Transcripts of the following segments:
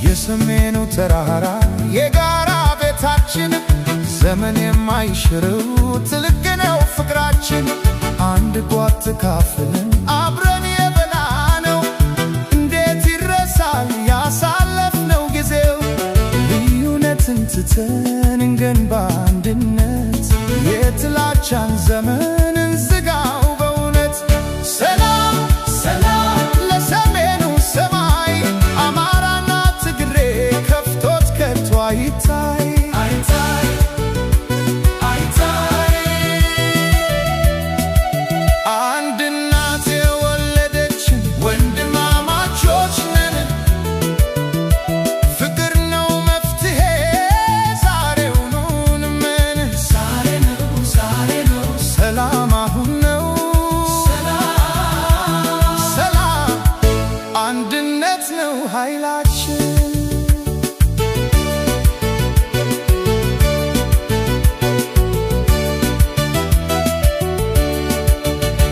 የሰሜኑ ተራራ የጋራ ቤታችን ዘመን የማይሽረው ትልቅ ነው ፍቅራችን አንድ ጓት ተካፍለን አብረን የበላነው እንዴት ይረሳል ያሳለፍነው ጊዜው ልዩነትን ትተን እንገንባ አንድነት የጥላቻን ዘመን እንዝጋው በእውነት ሰላም ሰላም ለሰሜኑ ሰማይ አማራና ትግሬ ከፍቶት ከቶ አይታይ አንድ እናት የወለደችን ወንድማማቾች ነን ፍቅር ነው መፍትሄ ዛሬውኑ እንመን ዛሬ ነው ሰላም አሁን ነው ሰላም አንድነት ነው ኃይላችን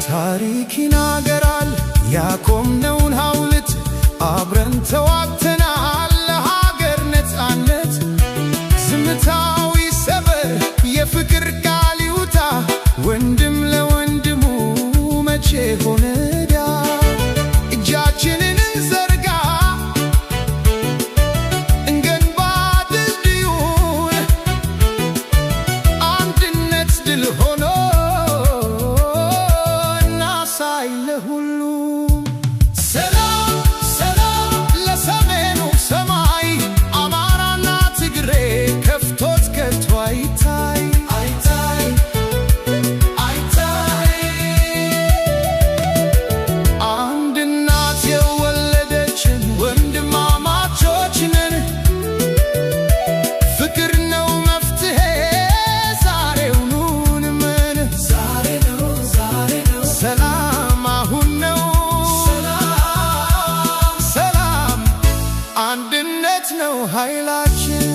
ታሪክ ይናገራል ያቆምነውን ሐውልት አብረን ተዋግተናል ለሀገር ነፃነት ዝምታው ይሰበር የፍቅር ቃል ይውጣ ወንድም ለወንድሙ መቼ ሆነ ዕዳ እጃችንን እንዘርጋ እንገንባ ድልድዩን አንድነት ድል ሆኖ ለሁሉም ሰላም ሰላም ለሰሜኑ ሰማይ አማራና ትግሬ ከፍቶት ከቶ አይታይ አንድ እናት የወለደችን ወንድማማቾች ነን ፍቅር ነው መፍትሄ ዛሬውኑ እንመን ዛሬ ነው ሰላም አሁን ነው ሰላም አንድነት ነው ኃይላችን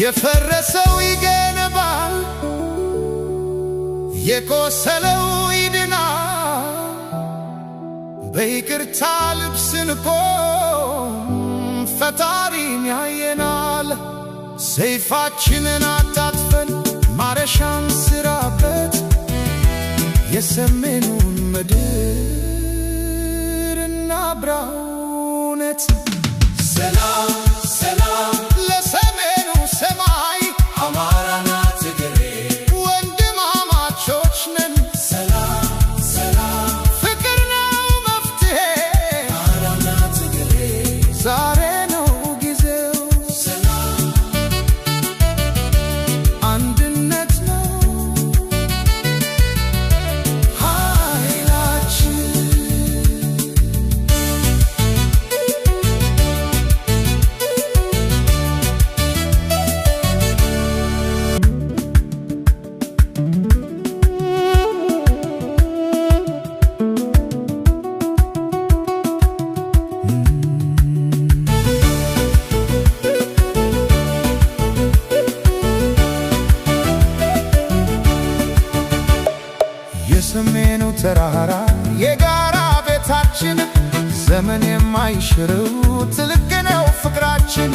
የፈረሰው ይገነባል የቆሰለው ይድናል በይቅርታ ልብስ እንቆም ፈጣሪን ያየናል ሰይፋችንን አጣጥፈን ማረሻን ስራበት የሰሜኑን ምድር እናብራው እውነት ሰላም ሰላም ለሰሜኑ ሰማይ አማራና ትግሬ ወንድማማቾች ነን ዛሬ ነው ጊዜው አንድነት ነው ኃይላችን የሰሜኑ ተራራ የጋራ ቤታችን ዘመን የማይሽረው ትልቅ ነው ፍቅራችን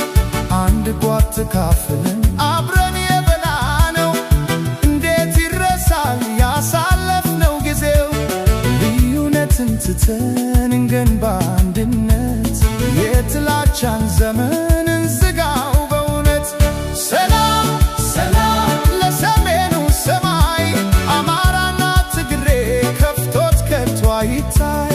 አንድ ጓት ተካፍለን አብረን የበላነው እንዴት ይረሳል ያሳለፍነው ጊዜው ልዩነትን ትተን እንገንባ አንድነት የጥላቻን ዘመን እንዝጋው በእውነት ሰላም ሰላም ለሰሜኑ ሰማይ አማራና ትግሬ ከፍቶት ከቶ አይታይ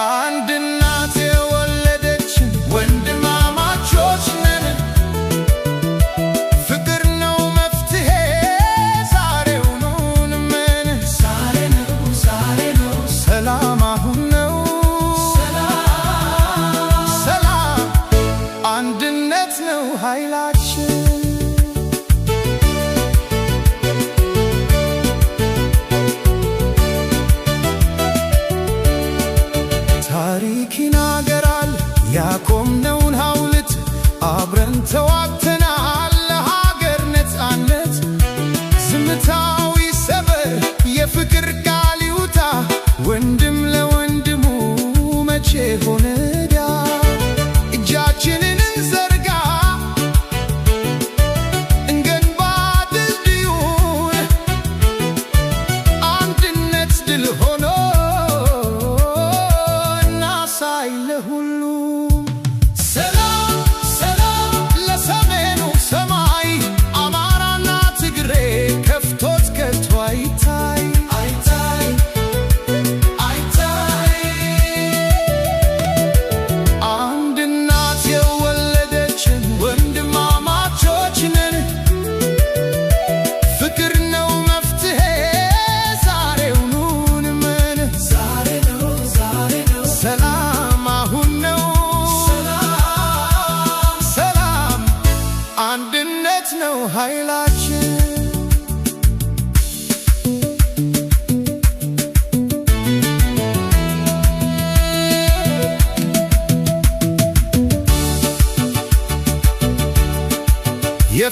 አንድ እናት የወለደችን ወንድማማቾች ነን ፍቅር ነው መፍትሄ ዛሬውኑ እንመን ሰላም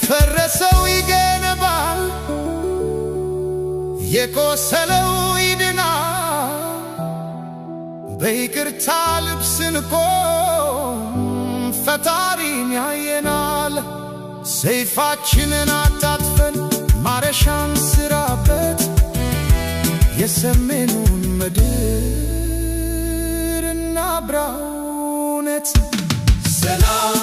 የፈረሰው ይገነባል፣ የቆሰለው ይድናል። በይቅርታ ልብስ እንቆም ፈጣሪን ያየናል። ሰይፋችንን አጣጥፈን ማረሻን ስራበት የሰሜኑን ምድር እናብራው እውነት ሰላም